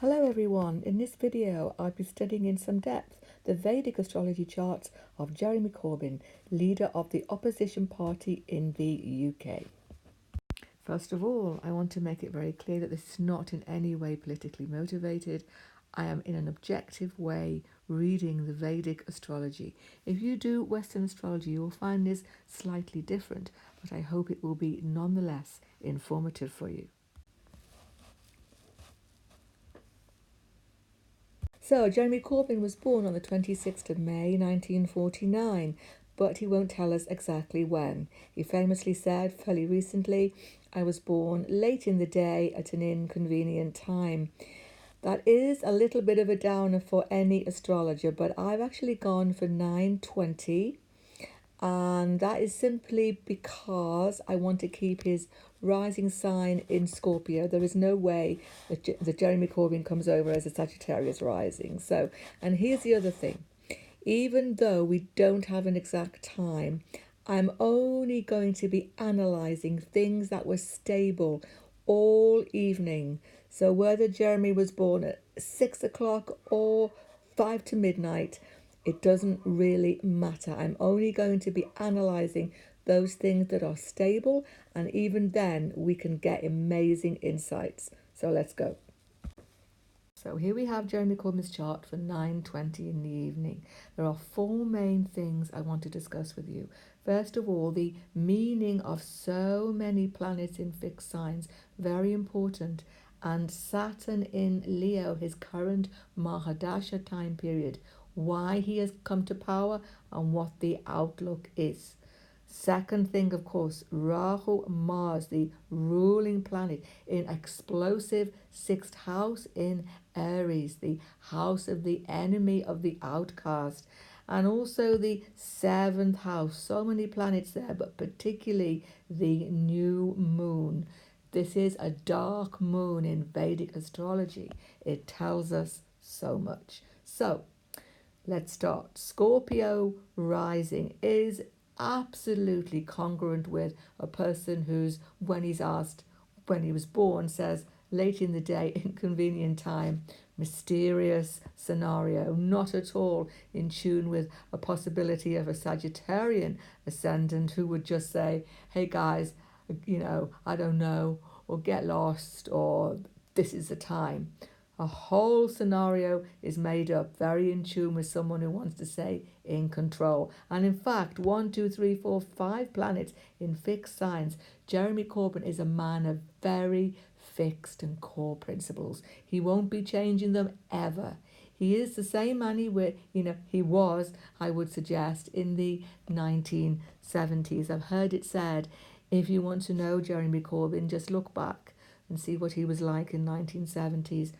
Hello everyone, in this video I'll be studying in some depth the Vedic astrology charts of Jeremy Corbyn, leader of the opposition party in the UK. First of all, I want to make it very clear that this is not in any way politically motivated. I am in an objective way reading the Vedic astrology. If you do Western astrology, you will find this slightly different, but I hope it will be nonetheless informative for you. So, Jeremy Corbyn was born on the 26th of May 1949, but he won't tell us exactly when. He famously said fairly recently, "I was born late in the day at an inconvenient time." That is a little bit of a downer for any astrologer, but I've actually gone for 9:20, and that is simply because I want to keep his rising sign in Scorpio. There is no way that Jeremy Corbyn comes over as a Sagittarius rising. So, and here's the other thing. Even though we don't have an exact time, I'm only going to be analysing things that were stable all evening. So whether Jeremy was born at 6 o'clock or 5 to midnight, it doesn't really matter. I'm only going to be analysing those things that are stable, and even then we can get amazing insights. So let's go. So here we have Jeremy Corbyn's chart for 9:20 in the evening. There are four main things I want to discuss with you. First of all, the meaning of so many planets in fixed signs, very important. And Saturn in Leo, his current Maha Dasa time period, why he has come to power and what the outlook is. Second thing, of course, Rahu, Mars, the ruling planet in explosive sixth house in Aries, the house of the enemy of the outcast, and also the seventh house. So many planets there, but particularly the new moon. This is a dark moon in Vedic astrology. It tells us so much. So, let's start. Scorpio rising is absolutely congruent with a person who's, when he's asked when he was born, says late in the day, inconvenient time, mysterious scenario, not at all in tune with a possibility of a Sagittarian ascendant who would just say, hey guys, I don't know, or get lost, or this is the time. A whole scenario is made up, very in tune with someone who wants to say in control. And in fact, 1, 2, 3, 4, 5 planets in fixed signs. Jeremy Corbyn is a man of very fixed and core principles. He won't be changing them ever. He is the same man he was, I would suggest, in the 1970s. I've heard it said, if you want to know Jeremy Corbyn, just look back and see what he was like in 1970s.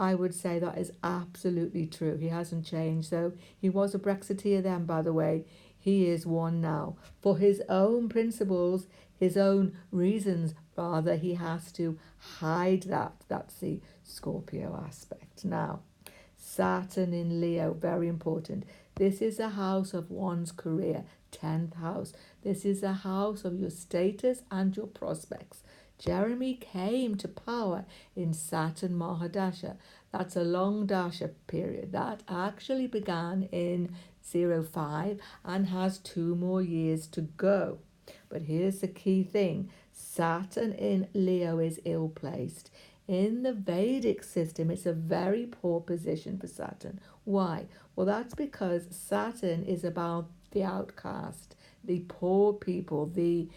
I would say that is absolutely true. He hasn't changed. So he was a Brexiteer then, by the way. He is one now. For his own principles, his own reasons, rather, he has to hide that. That's the Scorpio aspect. Now, Saturn in Leo, very important. This is a house of one's career, 10th house. This is a house of your status and your prospects. Jeremy came to power in Saturn Maha Dasa. That's a long Dasha period. That actually began in 05 and has 2 more years to go. But here's the key thing. Saturn in Leo is ill-placed. In the Vedic system, it's a very poor position for Saturn. Why? Well, that's because Saturn is about the outcast, the poor people, the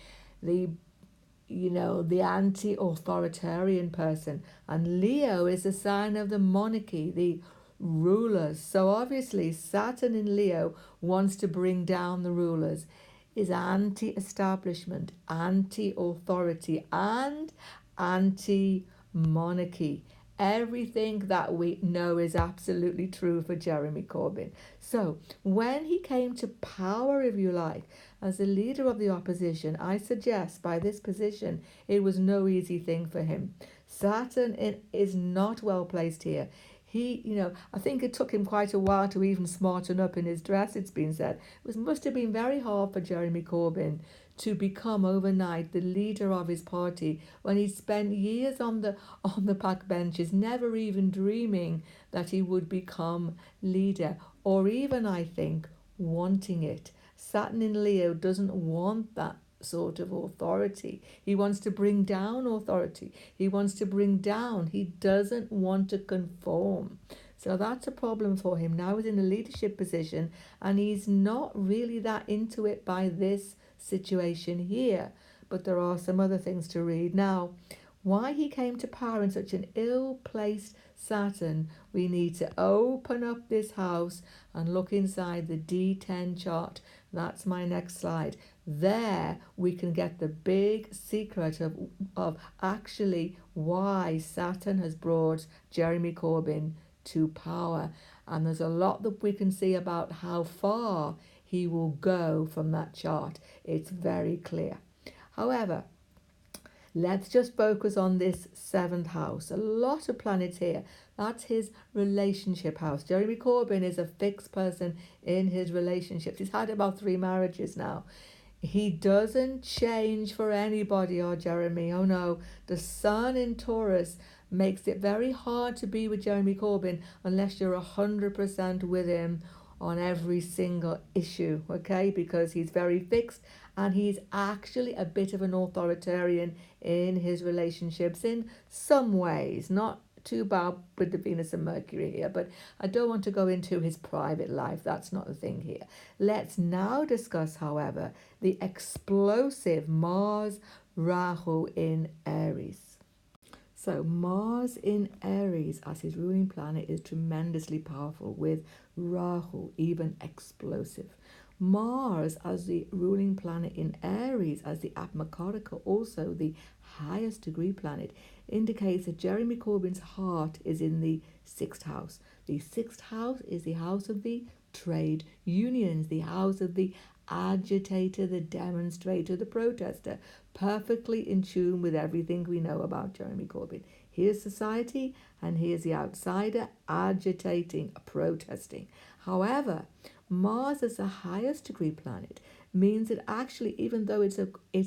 anti-authoritarian person. And Leo is a sign of the monarchy, the rulers. So obviously Saturn in Leo wants to bring down the rulers, is anti-establishment, anti-authority, and anti-monarchy. Everything that we know is absolutely true for Jeremy Corbyn. So when he came to power, if you like, as the leader of the opposition, I suggest by this position, it was no easy thing for him. Saturn is not well placed here. I think it took him quite a while to even smarten up in his dress, it's been said. It must have been very hard for Jeremy Corbyn to become overnight the leader of his party when he spent years on the back benches, never even dreaming that he would become leader, or even, I think, wanting it. Saturn in Leo doesn't want that sort of authority. He wants to bring down authority. He wants to bring down. He doesn't want to conform. So that's a problem for him. Now he's in a leadership position and he's not really that into it by this situation here. But there are some other things to read. Now, why he came to power in such an ill-placed Saturn, we need to open up this house and look inside the D10 chart. That's my next slide. There we can get the big secret of actually why Saturn has brought Jeremy Corbyn to power. And there's a lot that we can see about how far he will go from that chart. It's very clear. However, let's just focus on this seventh house. A lot of planets here. That's his relationship house. Jeremy Corbyn is a fixed person in his relationships. He's had about 3 marriages now. He doesn't change for anybody, our Jeremy. Oh no, the Sun in Taurus makes it very hard to be with Jeremy Corbyn unless you're 100% with him on every single issue, okay? Because he's very fixed and he's actually a bit of an authoritarian in his relationships in some ways, not too bad with the Venus and Mercury here, but I don't want to go into his private life. That's not the thing here. Let's now discuss, however, the explosive Mars Rahu in Aries. So Mars in Aries as his ruling planet is tremendously powerful, with Rahu even explosive. Mars as the ruling planet in Aries, as the Atmakaraka, also the highest degree planet, indicates that Jeremy Corbyn's heart is in the 6th house. The 6th house is the house of the trade unions, the house of the agitator, the demonstrator, the protester, perfectly in tune with everything we know about Jeremy Corbyn. Here's society and here's the outsider agitating, protesting. However, Mars as the highest degree planet means that actually, even though it's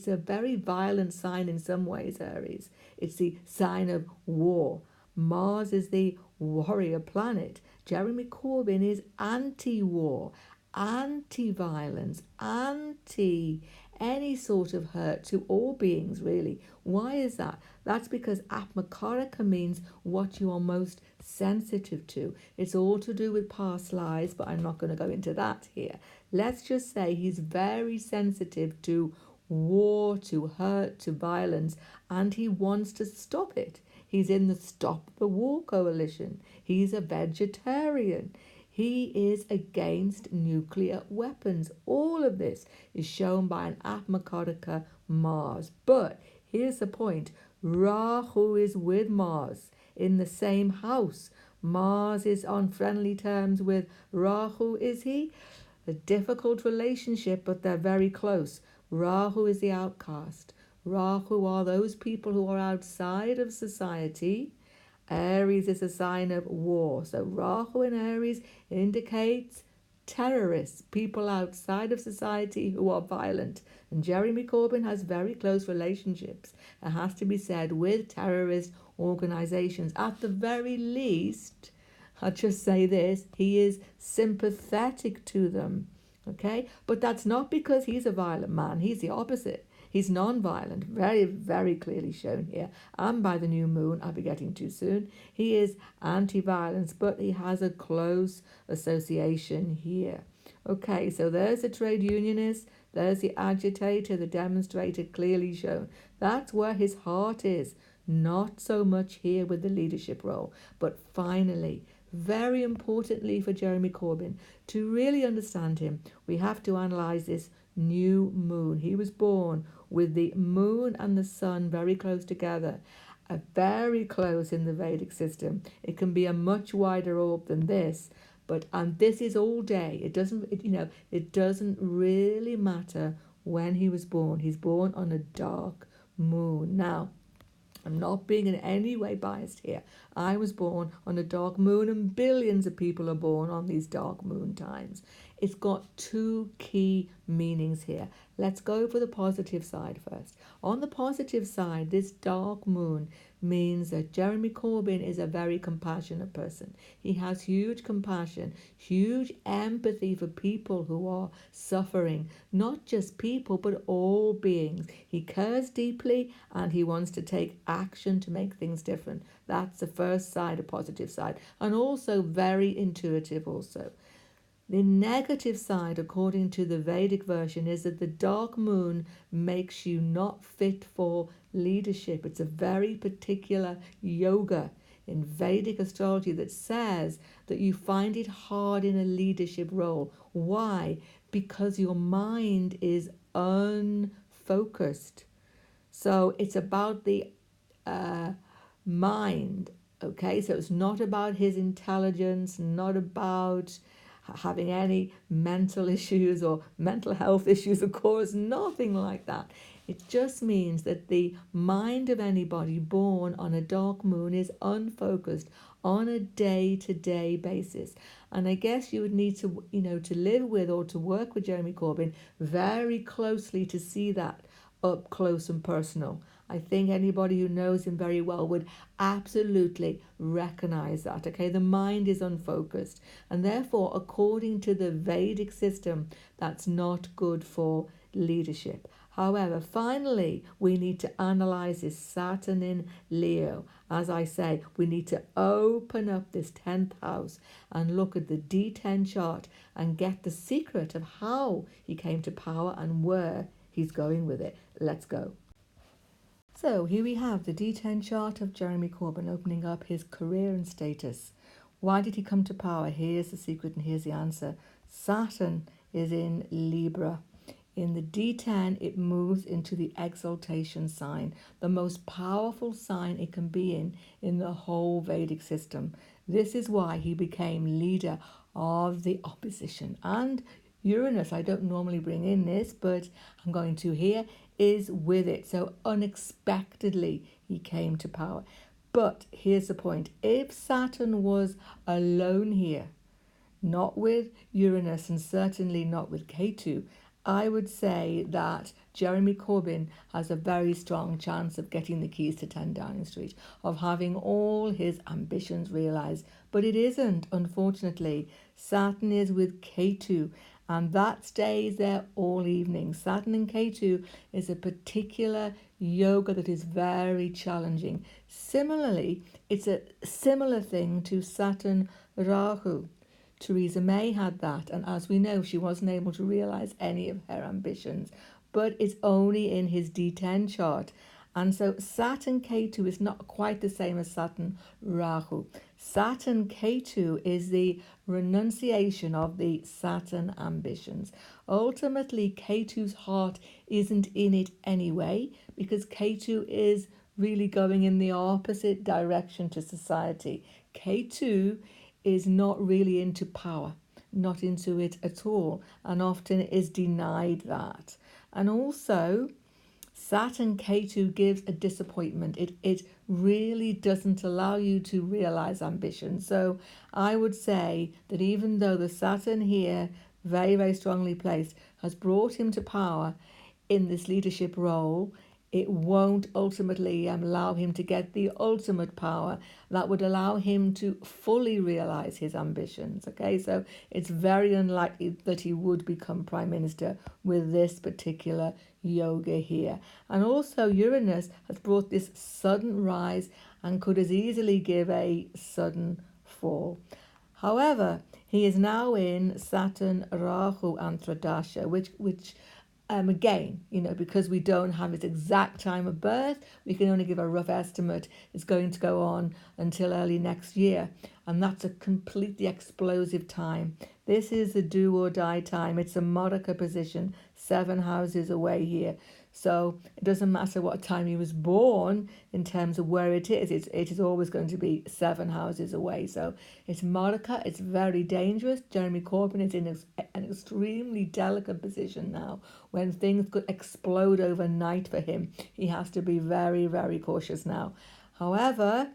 a very violent sign in some ways, Aries, it's the sign of war. Mars is the warrior planet. Jeremy Corbyn is anti-war, anti-violence, anti any sort of hurt to all beings, really. Why is that? That's because Atmakaraka means what you are most sensitive to. It's all to do with past lives, but I'm not going to go into that here. Let's just say he's very sensitive to war, to hurt, to violence, and he wants to stop it. He's in the Stop the War coalition. He's a vegetarian. He is against nuclear weapons. All of this is shown by an Atmakaraka Mars. But here's the point. Rahu is with Mars in the same house. Mars is on friendly terms with Rahu, is he? A difficult relationship, but they're very close. Rahu is the outcast. Rahu are those people who are outside of society. Aries is a sign of war. So Rahu in Aries indicates terrorists, people outside of society who are violent. And Jeremy Corbyn has very close relationships, it has to be said, with terrorist organisations. At the very least, I'll just say this, he is sympathetic to them. Okay? But that's not because he's a violent man. He's the opposite. He's non-violent, very, very clearly shown here. And by the new moon, I'll be getting too soon. He is anti-violence, but he has a close association here. Okay, so there's the trade unionist, there's the agitator, the demonstrator, clearly shown. That's where his heart is. Not so much here with the leadership role. But finally, very importantly for Jeremy Corbyn, to really understand him, we have to analyse this new moon. He was born with the moon and the sun very close together, very close in the Vedic system. It can be a much wider orb than this, and this is all day. It doesn't really matter when he was born. He's born on a dark moon. Now, I'm not being in any way biased here. I was born on a dark moon, and billions of people are born on these dark moon times. It's got two key meanings here. Let's go for the positive side first. On the positive side, this dark moon means that Jeremy Corbyn is a very compassionate person. He has huge compassion, huge empathy for people who are suffering, not just people, but all beings. He cares deeply and he wants to take action to make things different. That's the first side, a positive side, and also very intuitive also. The negative side, according to the Vedic version, is that the dark moon makes you not fit for leadership. It's a very particular yoga in Vedic astrology that says that you find it hard in a leadership role. Why? Because your mind is unfocused. So it's about the mind, okay? So it's not about his intelligence, not about having any mental issues or mental health issues, of course, nothing like that. It just means that the mind of anybody born on a dark moon is unfocused on a day-to-day basis. And I guess you would need to, to live with or to work with Jeremy Corbyn very closely to see that up close and personal. I think anybody who knows him very well would absolutely recognize that. Okay, the mind is unfocused, and therefore, according to the Vedic system, that's not good for leadership. However, finally, we need to analyze this Saturn in Leo. As I say, we need to open up this 10th house and look at the D10 chart and get the secret of how he came to power and where he's going with it. Let's go. So here we have the D10 chart of Jeremy Corbyn opening up his career and status. Why did he come to power? Here's the secret and here's the answer. Saturn is in Libra. In the D10, it moves into the exaltation sign, the most powerful sign it can be in the whole Vedic system. This is why he became leader of the opposition. And Uranus, I don't normally bring in this, but I'm going to here, is with it. So unexpectedly, he came to power. But here's the point. If Saturn was alone here, not with Uranus and certainly not with Ketu, I would say that Jeremy Corbyn has a very strong chance of getting the keys to 10 Downing Street, of having all his ambitions realised. But it isn't, unfortunately. Saturn is with Ketu, and that stays there all evening. Saturn and Ketu is a particular yoga that is very challenging. Similarly, it's a similar thing to Saturn Rahu. Theresa May had that, and as we know, she wasn't able to realise any of her ambitions, but it's only in his D10 chart. And so Saturn Ketu is not quite the same as Saturn Rahu. Saturn Ketu is the renunciation of the Saturn ambitions. Ultimately, Ketu's heart isn't in it anyway, because Ketu is really going in the opposite direction to society. Ketu is not really into power, not into it at all, and often is denied that. And also, Saturn Ketu gives a disappointment. It really doesn't allow you to realize ambition. So I would say that even though the Saturn here, very, very strongly placed, has brought him to power in this leadership role, it won't ultimately allow him to get the ultimate power that would allow him to fully realize his ambitions. Okay, so it's very unlikely that he would become prime minister with this particular yoga here. And also Uranus has brought this sudden rise and could as easily give a sudden fall. However, he is now in Saturn Rahu Antradasha, which again, because we don't have his exact time of birth, we can only give a rough estimate. It's going to go on until early next year. And that's a completely explosive time. This is the do or die time. It's a Maraka position, 7 houses away here. So it doesn't matter what time he was born in terms of where it is. It is always going to be 7 houses away. So it's Monica. It's very dangerous. Jeremy Corbyn is in an extremely delicate position now. When things could explode overnight for him, he has to be very, very cautious now. However,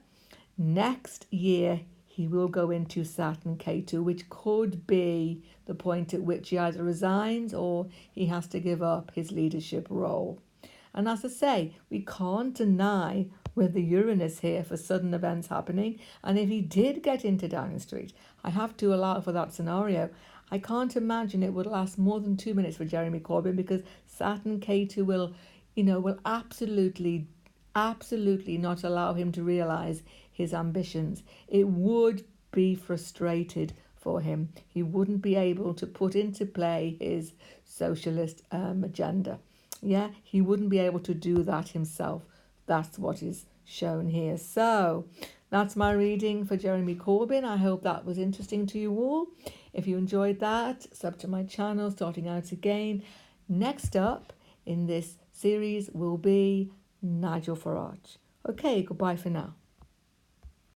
next year he will go into Saturn Ketu, which could be the point at which he either resigns or he has to give up his leadership role. And as I say, we can't deny with the Uranus here for sudden events happening. And if he did get into Downing Street, I have to allow for that scenario. I can't imagine it would last more than 2 minutes for Jeremy Corbyn, because Saturn Ketu will absolutely not allow him to realise his ambitions. It would be frustrated for him. He wouldn't be able to put into play his socialist agenda. Yeah, he wouldn't be able to do that himself. That's what is shown here. So that's my reading for Jeremy Corbyn. I hope that was interesting to you all. If you enjoyed that, sub to my channel, starting out again. Next up in this series will be Nigel Farage. Okay, goodbye for now.